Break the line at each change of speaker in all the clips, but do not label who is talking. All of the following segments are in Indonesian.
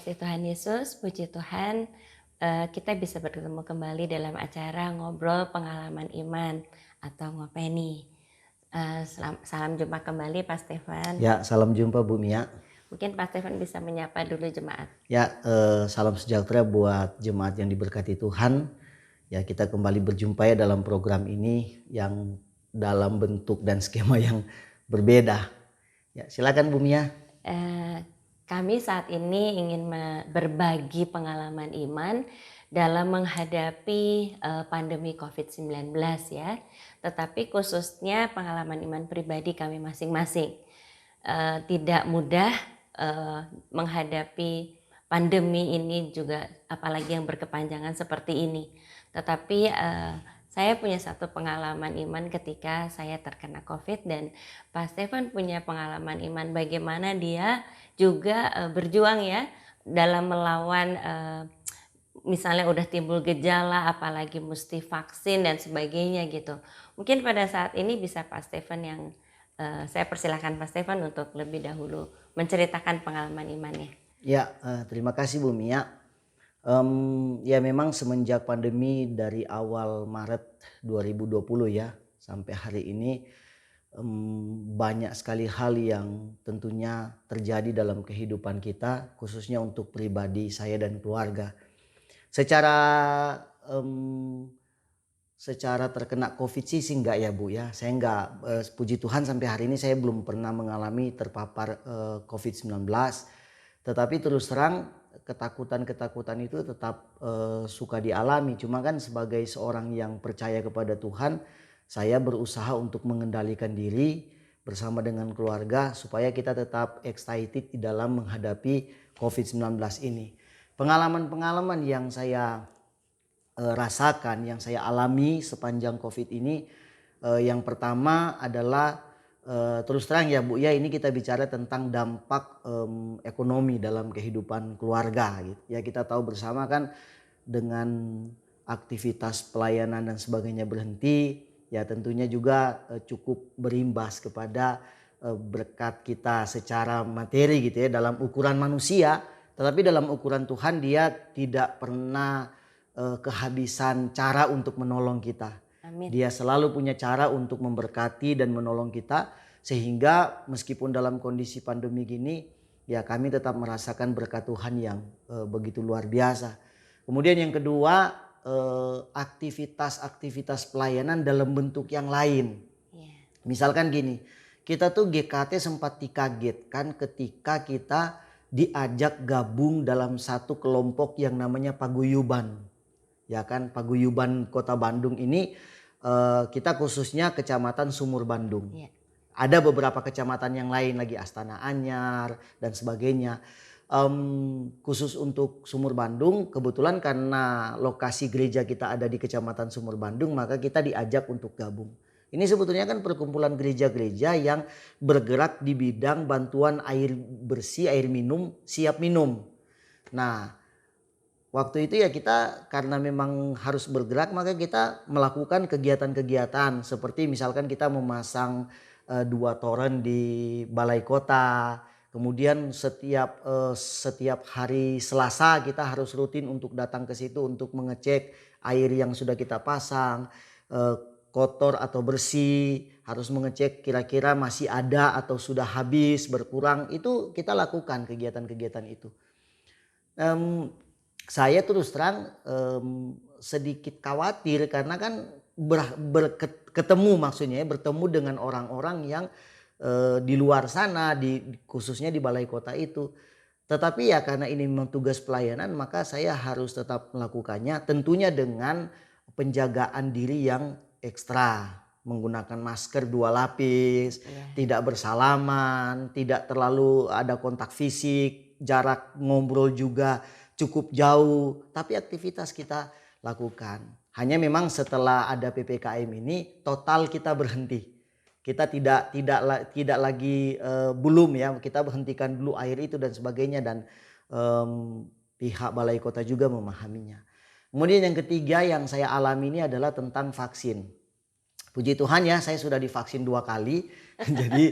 kasih Tuhan Yesus, puji Tuhan, kita bisa bertemu kembali dalam acara Ngobrol Pengalaman Iman atau Ngopeni. Salam jumpa kembali Pak Stefan.
Ya, salam jumpa Bu Mia.
Mungkin Pak Stefan bisa menyapa dulu jemaat.
Ya, salam sejahtera buat jemaat yang diberkati Tuhan. Ya, kita kembali berjumpa ya dalam program ini yang dalam bentuk dan skema yang berbeda. Ya, silakan Bu Mia.
Kami saat ini ingin berbagi pengalaman iman dalam menghadapi pandemi COVID-19 ya. Tetapi khususnya pengalaman iman pribadi kami masing-masing. Tidak mudah menghadapi pandemi ini juga, apalagi yang berkepanjangan seperti ini. Tetapi saya punya satu pengalaman iman ketika saya terkena COVID, dan Pak Stefan punya pengalaman iman bagaimana dia juga berjuang ya dalam melawan misalnya udah timbul gejala, apalagi mesti vaksin dan sebagainya gitu. Mungkin pada saat ini bisa Pak Stefan yang saya persilahkan Pak Stefan untuk lebih dahulu menceritakan pengalaman imannya.
Ya, terima kasih Bu Mia. Ya memang semenjak pandemi dari awal Maret 2020 ya sampai hari ini banyak sekali hal yang tentunya terjadi dalam kehidupan kita, khususnya untuk pribadi saya dan keluarga. Secara terkena COVID sih enggak ya Bu ya. Saya enggak, puji Tuhan sampai hari ini saya belum pernah mengalami terpapar COVID-19. Tetapi terus terang ketakutan itu tetap suka dialami. Cuma kan sebagai seorang yang percaya kepada Tuhan, saya berusaha untuk mengendalikan diri bersama dengan keluarga supaya kita tetap excited di dalam menghadapi COVID-19 ini. Pengalaman-pengalaman yang saya rasakan, yang saya alami sepanjang COVID ini, yang pertama adalah terus terang ya Bu ya, ini kita bicara tentang dampak ekonomi dalam kehidupan keluarga gitu. Ya kita tahu bersama kan dengan aktivitas pelayanan dan sebagainya berhenti, ya tentunya juga cukup berimbas kepada berkat kita secara materi gitu ya dalam ukuran manusia, tetapi dalam ukuran Tuhan dia tidak pernah kehabisan cara untuk menolong kita.
Amin.
Dia selalu punya cara untuk memberkati dan menolong kita, sehingga meskipun dalam kondisi pandemi gini ya kami tetap merasakan berkat Tuhan yang begitu luar biasa. Kemudian yang kedua, aktivitas pelayanan dalam bentuk yang lain. Misalkan gini, kita tuh GKT sempat dikagetkan ketika kita diajak gabung dalam satu kelompok yang namanya paguyuban. Ya kan, paguyuban Kota Bandung ini kita khususnya Kecamatan Sumur Bandung. Yeah. Ada beberapa kecamatan yang lain lagi, Astana Anyar dan sebagainya. Khusus untuk Sumur Bandung, kebetulan karena lokasi gereja kita ada di Kecamatan Sumur Bandung, maka kita diajak untuk gabung. Ini sebetulnya kan perkumpulan gereja-gereja yang bergerak di bidang bantuan air bersih, air minum, siap minum. Nah, waktu itu ya kita karena memang harus bergerak, maka kita melakukan kegiatan-kegiatan seperti misalkan kita memasang 2 toren di balai kota. Kemudian setiap hari Selasa kita harus rutin untuk datang ke situ untuk mengecek air yang sudah kita pasang, kotor atau bersih, harus mengecek kira-kira masih ada atau sudah habis, berkurang. Itu kita lakukan kegiatan-kegiatan itu. Saya terus terang sedikit khawatir karena kan bertemu dengan orang-orang yang di luar sana, khususnya di balai kota itu. Tetapi ya karena ini memang tugas pelayanan, maka saya harus tetap melakukannya, tentunya dengan penjagaan diri yang ekstra, menggunakan masker 2 lapis, tidak bersalaman, tidak terlalu ada kontak fisik, jarak ngobrol juga cukup jauh, tapi aktivitas kita lakukan. Hanya memang setelah ada PPKM ini total kita berhenti. Kita tidak lagi belum ya, kita hentikan dulu air itu dan sebagainya, dan pihak balai kota juga memahaminya. Kemudian yang ketiga yang saya alami ini adalah tentang vaksin. Puji Tuhan ya, saya sudah divaksin 2 kali. Jadi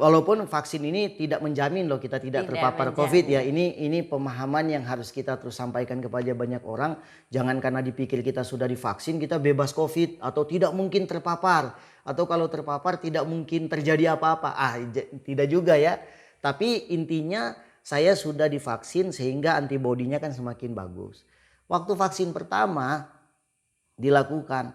walaupun vaksin ini tidak menjamin loh kita tidak terpapar COVID ya. Ini pemahaman yang harus kita terus sampaikan kepada banyak orang. Jangan karena dipikir kita sudah divaksin kita bebas COVID atau tidak mungkin terpapar. Atau kalau terpapar tidak mungkin terjadi apa-apa. Tidak juga ya. Tapi intinya saya sudah divaksin sehingga antibodinya kan semakin bagus. Waktu vaksin pertama dilakukan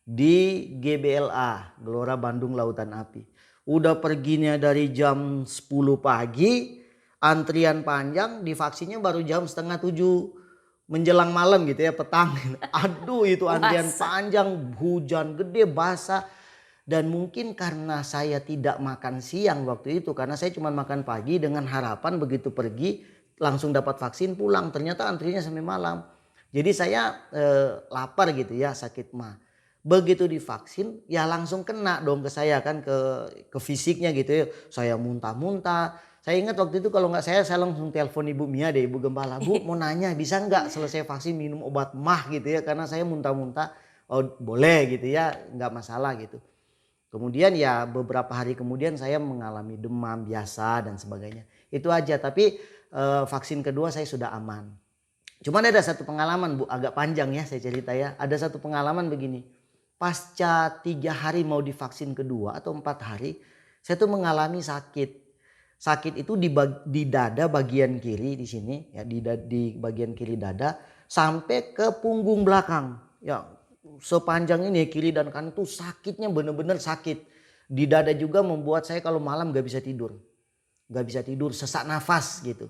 di GBLA, Gelora Bandung Lautan Api. Udah perginya dari jam 10 pagi, antrian panjang, divaksinnya baru jam setengah 7 menjelang malam gitu ya, petang. Aduh itu antrian panjang, hujan gede, basah. Dan mungkin karena saya tidak makan siang waktu itu, karena saya cuma makan pagi dengan harapan begitu pergi langsung dapat vaksin pulang. Ternyata antrinya sampai malam. Jadi saya lapar gitu ya, sakit mah. Begitu divaksin ya langsung kena dong ke saya kan, ke fisiknya gitu ya. Saya muntah-muntah. Saya ingat waktu itu kalau nggak saya langsung telepon Ibu Mia deh, Ibu Gembala. Bu mau nanya bisa nggak selesai vaksin minum obat mah gitu ya. Karena saya muntah-muntah. Oh boleh gitu ya, nggak masalah gitu. Kemudian ya beberapa hari kemudian saya mengalami demam biasa dan sebagainya. Itu aja, tapi vaksin kedua saya sudah aman. Cuman ada satu pengalaman Bu, agak panjang ya saya cerita ya. Ada satu pengalaman begini. Pasca 3 hari mau divaksin kedua atau 4 hari, saya tuh mengalami sakit. Sakit itu di dada bagian kiri di sini ya, di bagian kiri dada sampai ke punggung belakang. Ya, sepanjang ini kiri dan kanan tuh sakitnya bener-bener sakit. Di dada juga membuat saya kalau malam gak bisa tidur. Gak bisa tidur, sesak nafas gitu.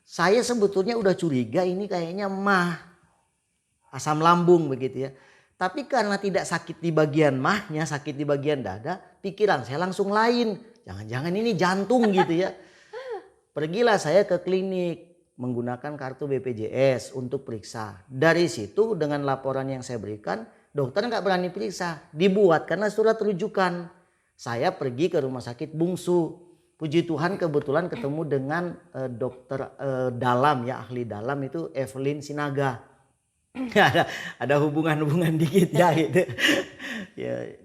Saya sebetulnya udah curiga ini kayaknya mah, asam lambung begitu ya. Tapi karena tidak sakit di bagian mahnya, sakit di bagian dada, pikiran saya langsung lain. Jangan-jangan ini jantung gitu ya. Pergilah saya ke klinik menggunakan kartu BPJS untuk periksa. Dari situ dengan laporan yang saya berikan, dokter nggak berani periksa. Dibuat karena surat rujukan. Saya pergi ke rumah sakit Bungsu. Puji Tuhan kebetulan ketemu dengan dokter dalam ya, ahli dalam itu Evelyn Sinaga. ada hubungan-hubungan dikit ya gitu.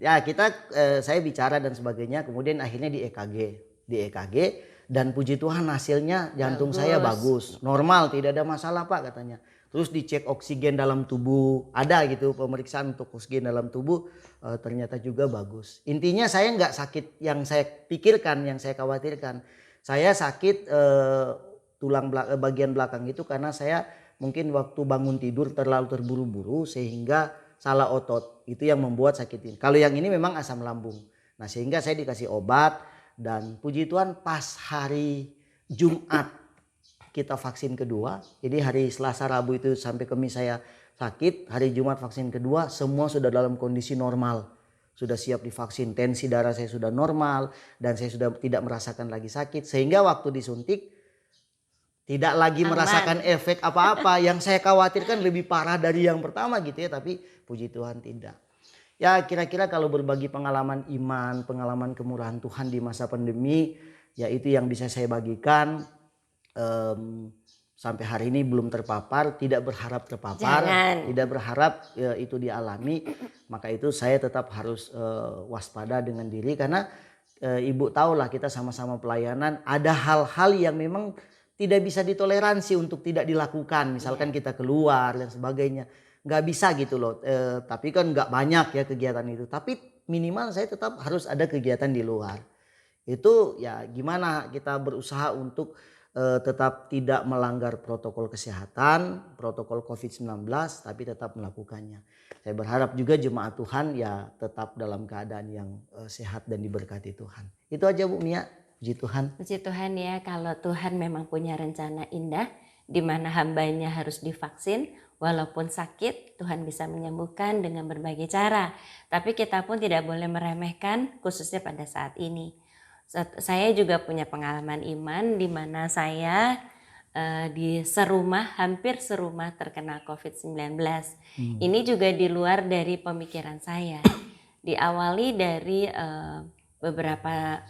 Ya kita saya bicara dan sebagainya, kemudian akhirnya di EKG dan puji Tuhan hasilnya jantung saya bagus, normal, tidak ada masalah Pak katanya. Terus dicek oksigen dalam tubuh, ada gitu pemeriksaan untuk oksigen dalam tubuh, ternyata juga bagus. Intinya saya nggak sakit yang saya pikirkan, yang saya khawatirkan. Saya sakit tulang bagian belakang itu karena saya mungkin waktu bangun tidur terlalu terburu-buru sehingga salah otot. Itu yang membuat sakit ini. Kalau yang ini memang asam lambung. Nah sehingga saya dikasih obat dan puji Tuhan pas hari Jumat kita vaksin kedua. Jadi hari Selasa Rabu itu sampai Kamis saya sakit. Hari Jumat vaksin kedua semua sudah dalam kondisi normal. Sudah siap divaksin, tensi darah saya sudah normal dan saya sudah tidak merasakan lagi sakit. Sehingga waktu disuntik tidak lagi merasakan efek apa-apa. Yang saya khawatirkan lebih parah dari yang pertama gitu ya. Tapi puji Tuhan tidak. Ya kira-kira kalau berbagi pengalaman iman, pengalaman kemurahan Tuhan di masa pandemi. Ya itu yang bisa saya bagikan. Sampai hari ini belum terpapar. Tidak berharap terpapar. Tidak berharap itu dialami. Maka itu saya tetap harus waspada dengan diri. Karena Ibu tahulah kita sama-sama pelayanan. Ada hal-hal yang memang tidak bisa ditoleransi untuk tidak dilakukan. Misalkan kita keluar dan sebagainya. Nggak bisa gitu loh. Tapi kan nggak banyak ya kegiatan itu. Tapi minimal saya tetap harus ada kegiatan di luar. Itu ya gimana kita berusaha untuk tetap tidak melanggar protokol kesehatan. Protokol COVID-19 tapi tetap melakukannya. Saya berharap juga jemaat Tuhan ya tetap dalam keadaan yang sehat dan diberkati Tuhan. Itu aja Bu Mia. Puji Tuhan.
Puji Tuhan ya, kalau Tuhan memang punya rencana indah di mana hambanya harus divaksin, walaupun sakit Tuhan bisa menyembuhkan dengan berbagai cara. Tapi kita pun tidak boleh meremehkan khususnya pada saat ini. Saya juga punya pengalaman iman di mana saya di hampir serumah terkena COVID-19. Ini juga di luar dari pemikiran saya. Diawali dari beberapa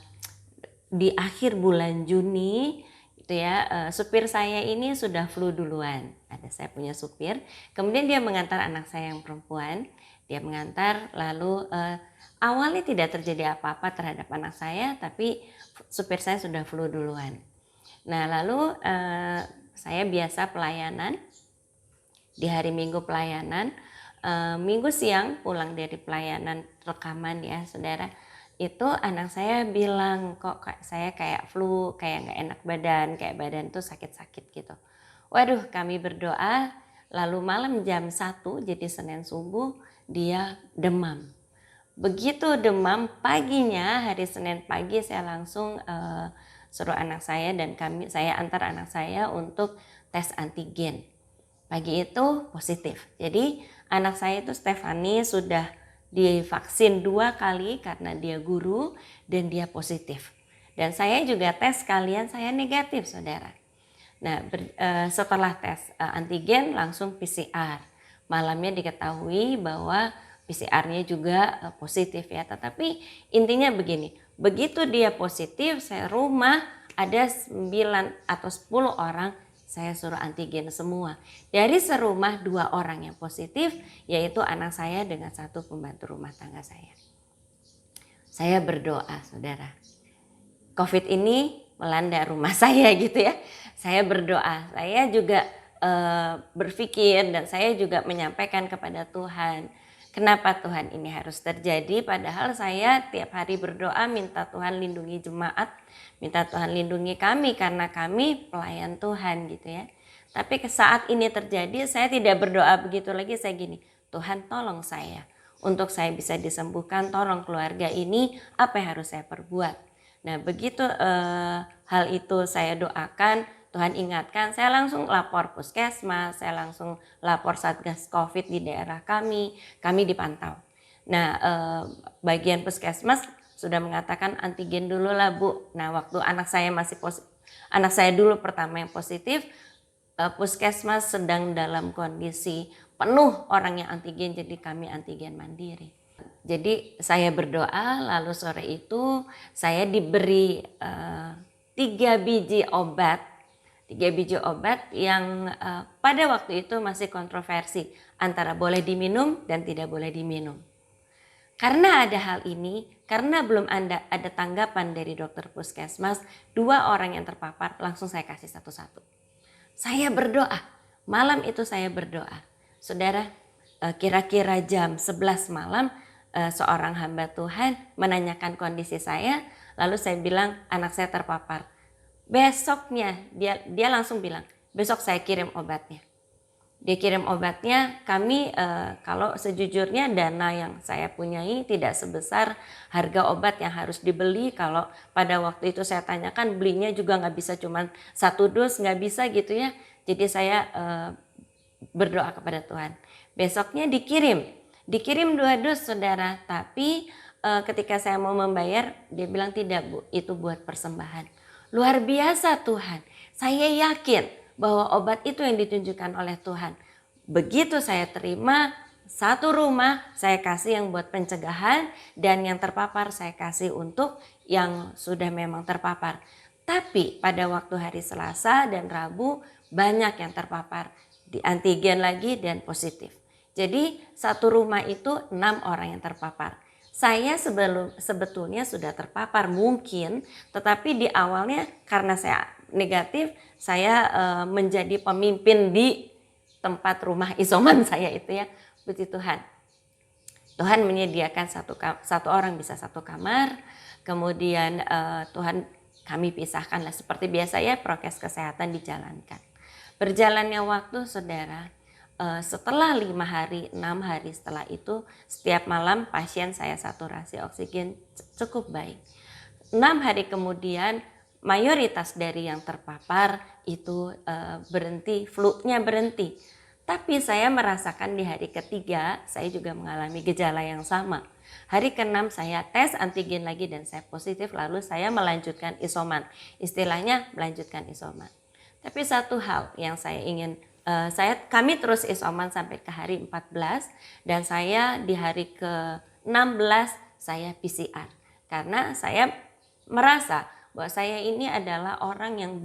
di akhir bulan Juni itu ya, supir saya ini sudah flu duluan. Saya punya supir, kemudian dia mengantar anak saya yang perempuan Dia mengantar, lalu awalnya tidak terjadi apa-apa terhadap anak saya, tapi supir saya sudah flu duluan. Nah lalu saya biasa pelayanan, di hari Minggu pelayanan, Minggu siang pulang dari pelayanan rekaman ya saudara, itu anak saya bilang kok saya kayak flu, kayak nggak enak badan, kayak badan tuh sakit-sakit gitu. Waduh, kami berdoa, lalu malam jam 1, jadi Senin subuh, dia demam. Begitu demam, paginya hari Senin pagi saya langsung suruh anak saya dan saya antar anak saya untuk tes antigen. Pagi itu positif. Jadi anak saya itu Stefani sudah divaksin 2 kali karena dia guru dan dia positif. Dan saya juga tes sekalian, saya negatif saudara. Nah setelah tes antigen langsung PCR. Malamnya diketahui bahwa PCR-nya juga positif ya. Tetapi intinya begini, begitu dia positif, saya rumah ada 9 atau 10 orang saya suruh antigen semua. Dari serumah 2 orang yang positif, yaitu anak saya dengan 1 pembantu rumah tangga saya. Saya berdoa saudara, COVID ini melanda rumah saya gitu ya. Saya berdoa, saya juga berpikir dan saya juga menyampaikan kepada Tuhan, kenapa Tuhan ini harus terjadi, padahal saya tiap hari berdoa minta Tuhan lindungi jemaat, minta Tuhan lindungi kami karena kami pelayan Tuhan gitu ya. Tapi saat ini terjadi saya tidak berdoa begitu lagi, saya gini, Tuhan tolong saya untuk saya bisa disembuhkan, tolong keluarga ini, apa yang harus saya perbuat. Nah begitu hal itu saya doakan, Tuhan ingatkan, saya langsung lapor puskesmas, saya langsung lapor Satgas COVID di daerah kami dipantau. Nah bagian puskesmas sudah mengatakan antigen dulu lah Bu. Nah waktu anak saya dulu pertama yang positif, puskesmas sedang dalam kondisi penuh orang yang antigen, jadi kami antigen mandiri. Jadi saya berdoa, lalu sore itu saya diberi 3 biji obat yang pada waktu itu masih kontroversi antara boleh diminum dan tidak boleh diminum. Karena ada hal ini, karena belum ada tanggapan dari dokter puskesmas, 2 orang yang terpapar langsung saya kasih satu-satu. Saya berdoa, malam itu saya berdoa. Saudara, kira-kira jam 11 malam seorang hamba Tuhan menanyakan kondisi saya, lalu saya bilang anak saya terpapar. Besoknya dia langsung bilang, besok saya kirim obatnya. Dia kirim obatnya, kami kalau sejujurnya dana yang saya punyai tidak sebesar harga obat yang harus dibeli. Kalau pada waktu itu saya tanyakan belinya juga nggak bisa cuman 1 dus, nggak bisa gitu ya. Jadi saya berdoa kepada Tuhan. Besoknya dikirim 2 dus saudara, tapi ketika saya mau membayar dia bilang tidak Bu, itu buat persembahan. Luar biasa Tuhan, saya yakin bahwa obat itu yang ditunjukkan oleh Tuhan. Begitu saya terima, 1 rumah saya kasih yang buat pencegahan dan yang terpapar saya kasih untuk yang sudah memang terpapar. Tapi pada waktu hari Selasa dan Rabu banyak yang terpapar, di antigen lagi dan positif. Jadi 1 rumah itu 6 orang yang terpapar. Saya sebetulnya sudah terpapar mungkin, tetapi di awalnya karena saya negatif, saya menjadi pemimpin di tempat rumah isoman saya itu ya. Puji Tuhan. Tuhan menyediakan satu orang bisa 1 kamar, kemudian Tuhan kami pisahkan lah seperti biasa ya, prokes kesehatan dijalankan. Berjalannya waktu saudara, setelah 5 hari, 6 hari setelah itu, setiap malam pasien saya saturasi oksigen cukup baik. 6 hari kemudian mayoritas dari yang terpapar itu berhenti, flu-nya berhenti. Tapi saya merasakan di hari ketiga saya juga mengalami gejala yang sama. Hari ke-6 saya tes antigen lagi dan saya positif, lalu saya melanjutkan isoman. Istilahnya melanjutkan isoman. Tapi satu hal yang saya ingin, kami terus isoman sampai ke hari 14 dan saya di hari ke-16 saya PCR. Karena saya merasa bahwa saya ini adalah orang yang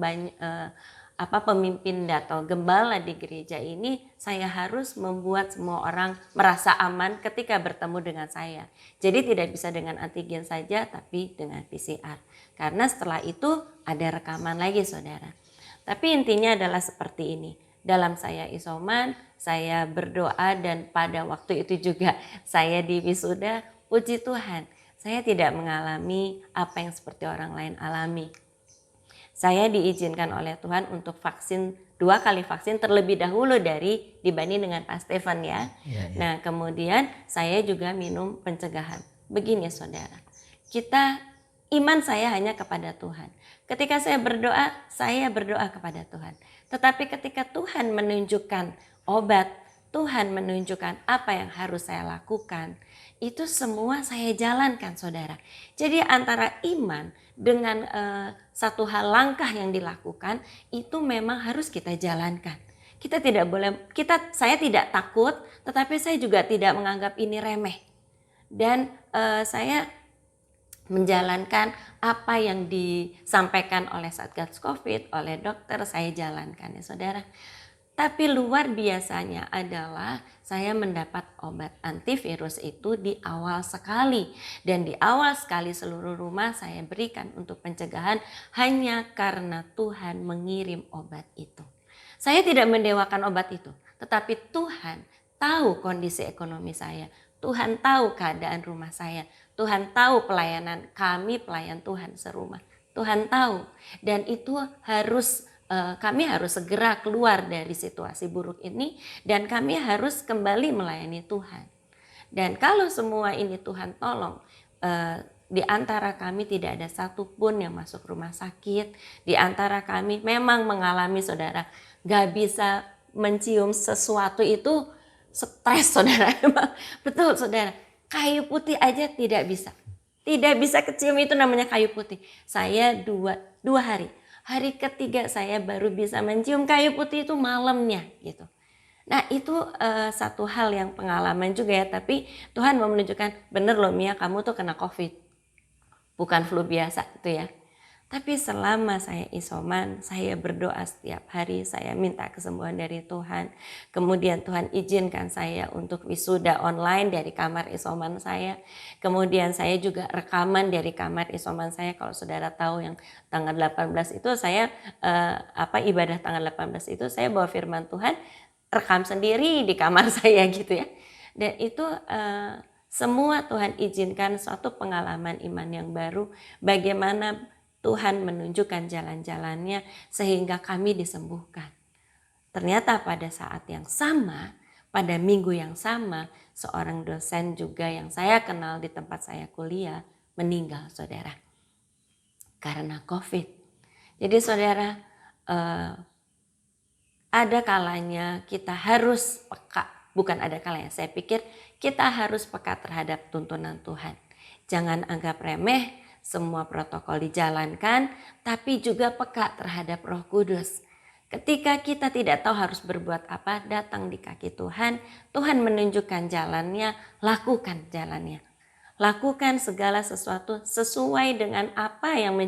pemimpin atau gembala di gereja ini, saya harus membuat semua orang merasa aman ketika bertemu dengan saya. Jadi tidak bisa dengan antigen saja, tapi dengan PCR. Karena setelah itu ada rekaman lagi, saudara. Tapi intinya adalah seperti ini. Dalam saya isoman, saya berdoa, dan pada waktu itu juga saya di wisuda, puji Tuhan, saya tidak mengalami apa yang seperti orang lain alami. Saya diizinkan oleh Tuhan untuk vaksin 2 kali vaksin terlebih dahulu dibanding dengan Pak Stefan ya. Nah kemudian saya juga minum pencegahan. Begini saudara, iman saya hanya kepada Tuhan. Ketika saya berdoa kepada Tuhan. Tetapi ketika Tuhan menunjukkan obat, Tuhan menunjukkan apa yang harus saya lakukan, itu semua saya jalankan saudara. Jadi antara iman dengan satu hal langkah yang dilakukan itu memang harus kita jalankan. Saya tidak takut, tetapi saya juga tidak menganggap ini remeh. Dan saya menjalankan apa yang disampaikan oleh Satgas Covid, oleh dokter, saya jalankan ya saudara. Tapi luar biasanya adalah saya mendapat obat antivirus itu di awal sekali. Dan di awal sekali seluruh rumah saya berikan untuk pencegahan hanya karena Tuhan mengirim obat itu. Saya tidak mendewakan obat itu, tetapi Tuhan tahu kondisi ekonomi saya. Tuhan tahu keadaan rumah saya. Tuhan tahu pelayanan kami, pelayan Tuhan serumah. Tuhan tahu, dan itu kami harus segera keluar dari situasi buruk ini, dan kami harus kembali melayani Tuhan. Dan kalau semua ini Tuhan tolong, di antara kami tidak ada satupun yang masuk rumah sakit. Di antara kami memang mengalami saudara, gak bisa mencium sesuatu itu stres saudara. Betul saudara, kayu putih aja tidak bisa. Tidak bisa kecium, itu namanya kayu putih. Saya dua hari. Hari ketiga saya baru bisa mencium kayu putih itu malamnya gitu. Nah itu satu hal yang pengalaman juga ya. Tapi Tuhan mau menunjukkan, bener loh Mia, kamu tuh kena COVID. Bukan flu biasa itu ya. Tapi selama saya isoman, saya berdoa setiap hari, saya minta kesembuhan dari Tuhan. Kemudian Tuhan izinkan saya untuk wisuda online dari kamar isoman saya. Kemudian saya juga rekaman dari kamar isoman saya. Kalau saudara tahu yang tanggal 18 itu saya, ibadah tanggal 18 itu saya bawa firman Tuhan, rekam sendiri di kamar saya gitu ya. Dan itu semua Tuhan izinkan suatu pengalaman iman yang baru, bagaimana Tuhan menunjukkan jalan-jalannya sehingga kami disembuhkan. Ternyata pada saat yang sama, pada minggu yang sama, seorang dosen juga yang saya kenal di tempat saya kuliah meninggal saudara. Karena COVID. Jadi saudara, ada kalanya kita harus peka. Bukan ada kalanya, saya pikir kita harus peka terhadap tuntunan Tuhan. Jangan anggap remeh, semua protokol dijalankan, tapi juga peka terhadap Roh Kudus. Ketika kita tidak tahu harus berbuat apa, datang di kaki Tuhan. Tuhan menunjukkan jalannya, lakukan jalannya. Lakukan segala sesuatu sesuai dengan apa yang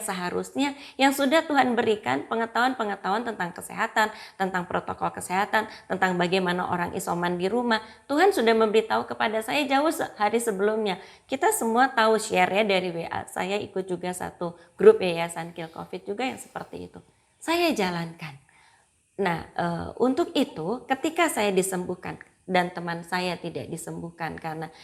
seharusnya, yang sudah Tuhan berikan, pengetahuan-pengetahuan tentang kesehatan, tentang protokol kesehatan, tentang bagaimana orang isoman di rumah. Tuhan sudah memberitahu kepada saya jauh hari sebelumnya. Kita semua tahu, share ya dari WA. Saya ikut juga satu grup Yayasan Kill COVID juga yang seperti itu. Saya jalankan. Nah, untuk itu ketika saya disembuhkan, dan teman saya tidak disembuhkan karena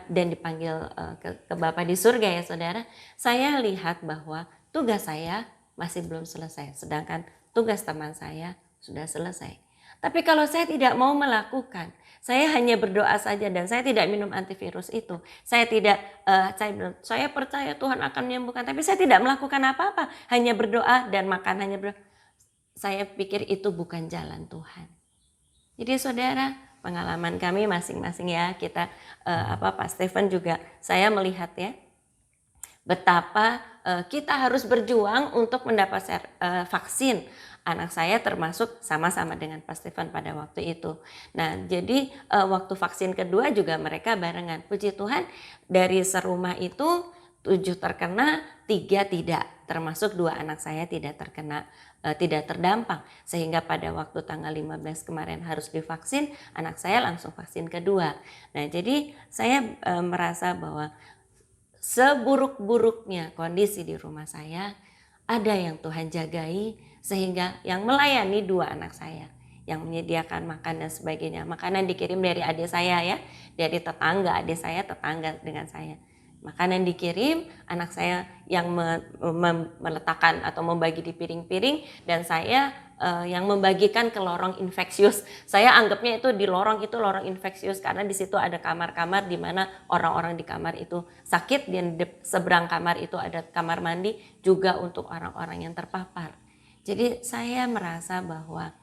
dan dipanggil ke Bapa di surga ya saudara, saya lihat bahwa tugas saya masih belum selesai, sedangkan tugas teman saya sudah selesai. Tapi kalau saya tidak mau melakukan, saya hanya berdoa saja dan saya tidak minum antivirus itu. Saya percaya Tuhan akan menyembuhkan, tapi saya tidak melakukan apa-apa, hanya berdoa dan makan, hanya berdoa. Saya pikir itu bukan jalan Tuhan. Jadi saudara, pengalaman kami masing-masing ya, kita Pak Stefan juga saya melihat ya, betapa kita harus berjuang untuk mendapat vaksin. Anak saya termasuk sama-sama dengan Pak Stefan pada waktu itu. Nah, jadi waktu vaksin kedua juga mereka barengan. Puji Tuhan dari serumah itu 7 terkena, 3 tidak, termasuk 2 anak saya tidak terkena, tidak terdampak. Sehingga pada waktu tanggal 15 kemarin harus divaksin, anak saya langsung vaksin kedua. Nah, jadi saya merasa bahwa seburuk-buruknya kondisi di rumah saya, ada yang Tuhan jagai sehingga yang melayani 2 anak saya, yang menyediakan makan dan sebagainya. Makanan dikirim dari adik saya ya, dari tetangga, adik saya tetangga dengan saya. Makanan dikirim, anak saya yang meletakkan atau membagi di piring-piring, dan saya yang membagikan ke lorong infeksius. Saya anggapnya itu di lorong itu lorong infeksius karena di situ ada kamar-kamar di mana orang-orang di kamar itu sakit, dan di seberang kamar itu ada kamar mandi juga untuk orang-orang yang terpapar. Jadi saya merasa bahwa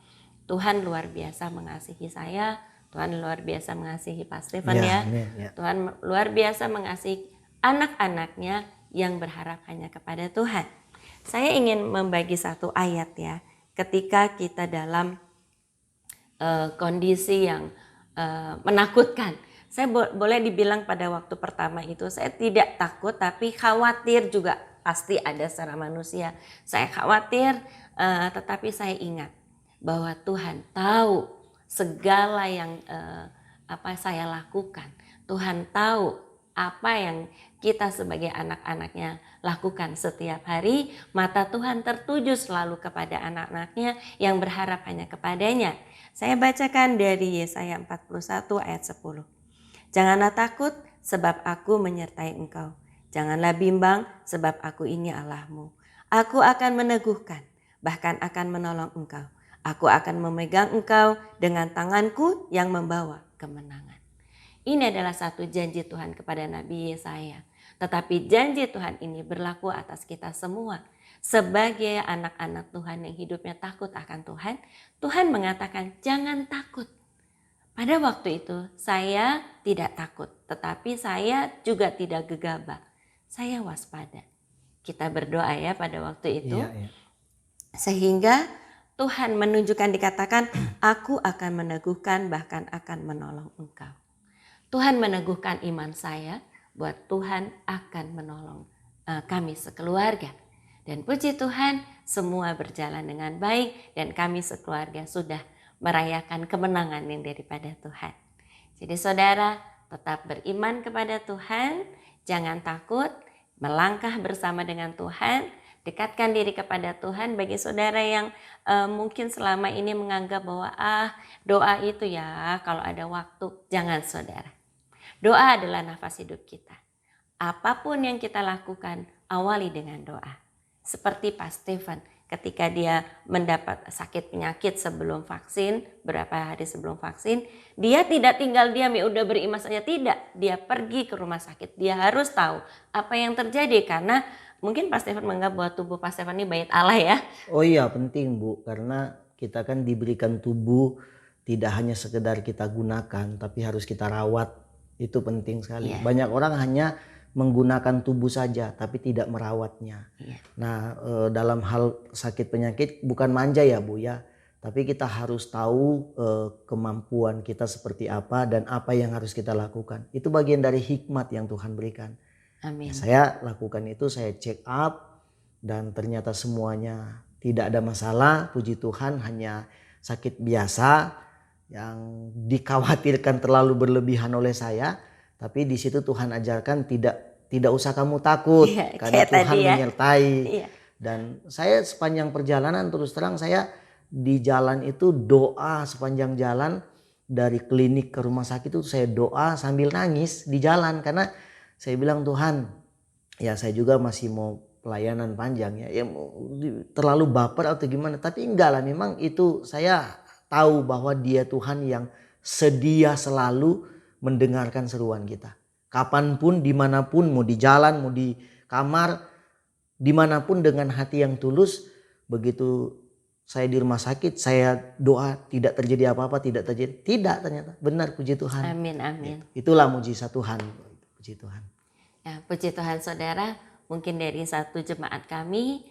Tuhan luar biasa mengasihi saya, Tuhan luar biasa mengasihi Pak Stephen ya. Tuhan luar biasa mengasihi anak-anaknya yang berharap hanya kepada Tuhan. Saya ingin membagi satu ayat ya, ketika kita dalam kondisi yang menakutkan. Saya boleh dibilang pada waktu pertama itu saya tidak takut, tapi khawatir juga pasti ada secara manusia. Saya khawatir, tetapi saya ingat bahwa Tuhan tahu segala yang apa saya lakukan. Tuhan tahu apa yang kita sebagai anak-anaknya lakukan setiap hari. Mata Tuhan tertuju selalu kepada anak-anaknya yang berharap hanya kepadanya. Saya bacakan dari Yesaya 41 ayat 10. Janganlah takut sebab aku menyertai engkau. Janganlah bimbang sebab aku ini Allahmu. Aku akan meneguhkan, bahkan akan menolong engkau. Aku akan memegang engkau dengan tanganku yang membawa kemenangan. Ini adalah satu janji Tuhan kepada Nabi Yesaya. Tetapi janji Tuhan ini berlaku atas kita semua. Sebagai anak-anak Tuhan yang hidupnya takut akan Tuhan, Tuhan mengatakan jangan takut. Pada waktu itu saya tidak takut, tetapi saya juga tidak gegabah. Saya waspada. Kita berdoa ya pada waktu itu. Sehingga Tuhan menunjukkan, dikatakan aku akan meneguhkan, bahkan akan menolong engkau. Tuhan meneguhkan iman saya buat Tuhan akan menolong kami sekeluarga. Dan puji Tuhan semua berjalan dengan baik dan kami sekeluarga sudah merayakan kemenangan yang daripada Tuhan. Jadi saudara tetap beriman kepada Tuhan, jangan takut, melangkah bersama dengan Tuhan, dekatkan diri kepada Tuhan. Bagi saudara yang mungkin selama ini menganggap bahwa doa itu ya kalau ada waktu, jangan saudara. Doa adalah nafas hidup kita. Apapun yang kita lakukan, awali dengan doa. Seperti Pak Stephen, ketika dia mendapat sakit penyakit sebelum vaksin, berapa hari sebelum vaksin, dia tidak tinggal diam, ya udah beriman saja, tidak. Dia pergi ke rumah sakit, dia harus tahu apa yang terjadi, karena mungkin Pak Stephen menganggap bahwa tubuh Pak Stephen ini bait Allah ya.
Oh iya, penting Bu, karena kita kan diberikan tubuh tidak hanya sekedar kita gunakan, tapi harus kita rawat. Itu penting sekali. Banyak orang hanya menggunakan tubuh saja tapi tidak merawatnya. Nah, dalam hal sakit penyakit bukan manja ya Bu ya, tapi kita harus tahu kemampuan kita seperti apa dan apa yang harus kita lakukan. Itu bagian dari hikmat yang Tuhan berikan.
Amin.
Saya lakukan itu, saya check up dan ternyata semuanya tidak ada masalah. Puji Tuhan, hanya sakit biasa yang dikhawatirkan terlalu berlebihan oleh saya, tapi di situ Tuhan ajarkan tidak usah kamu takut, karena Tuhan menyertai. Dan saya sepanjang perjalanan terus terang saya di jalan itu doa sepanjang jalan, dari klinik ke rumah sakit itu saya doa sambil nangis di jalan, karena saya bilang Tuhan, ya saya juga masih mau pelayanan panjang ya terlalu baper atau gimana, tapi enggak lah, memang itu saya tahu bahwa Dia Tuhan yang sedia selalu mendengarkan seruan kita. Kapanpun, dimanapun, mau di jalan, mau di kamar, dimanapun dengan hati yang tulus. Begitu saya di rumah sakit, saya doa tidak terjadi apa-apa, tidak terjadi. Tidak, ternyata benar, puji Tuhan.
Amin, amin.
Itulah mujizat Tuhan, puji Tuhan.
Ya, puji Tuhan saudara, mungkin dari satu jemaat kami,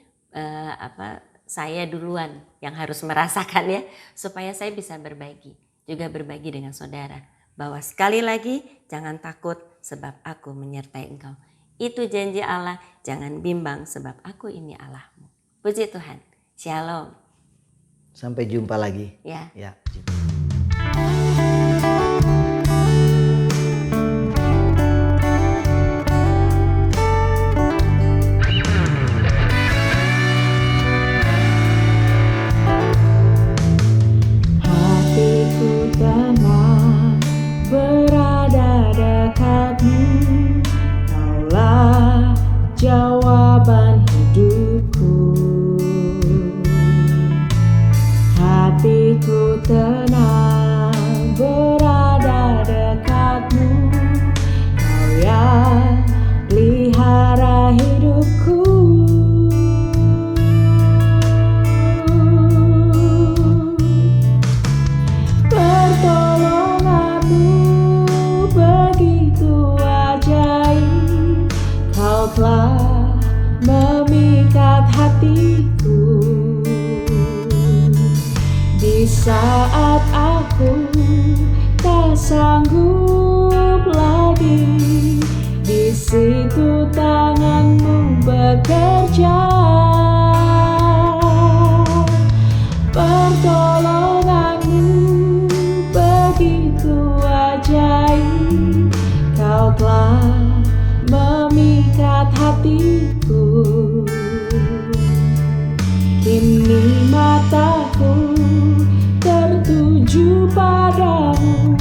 saya duluan yang harus merasakan ya, supaya saya bisa berbagi, juga berbagi dengan saudara, bahwa sekali lagi jangan takut sebab aku menyertai engkau. Itu janji Allah, jangan bimbang sebab aku ini Allahmu. Puji Tuhan. Shalom.
Sampai jumpa lagi.
Ya.
Ya.
Hatiku tenang berada dekatmu, Kaulah jawaban hidupku. Hatiku tenang berada dekatmu, Kau yang pelihara hidupku. Pertolonganmu begitu ajaib, Kau telah memikat hatiku. Di saat aku tak sanggup lagi, di situ tanganmu bekerja. Pertolonganmu begitu ajaib, Kau telah memikat hatiku. Kini mataku tertuju padamu,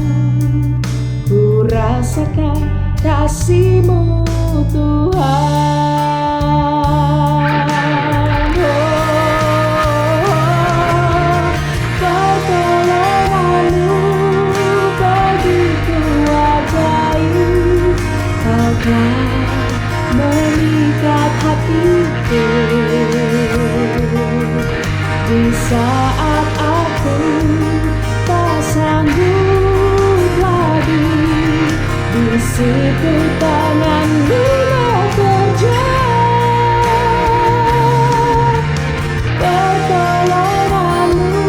ku rasakan kasih-Mu Tuhan. Pertolongan-Mu begitu ajaib, Kau telah memikat hatiku. Di saat aku tak sanggup lagi, di situ tangan-Mu bekerja. Pertolongan-Mu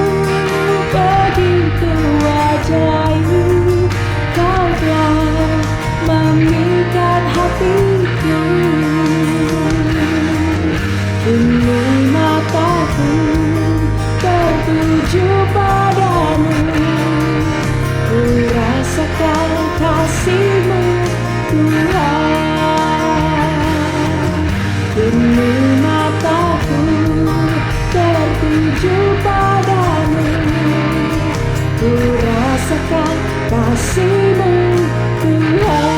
begitu ajaib, Kau telah memikat hatiku. Kini mataku tertuju padamu, ku rasakan kasih-Mu Tuhan. Kini mataku tertuju padamu, ku rasakan kasih-Mu Tuhan.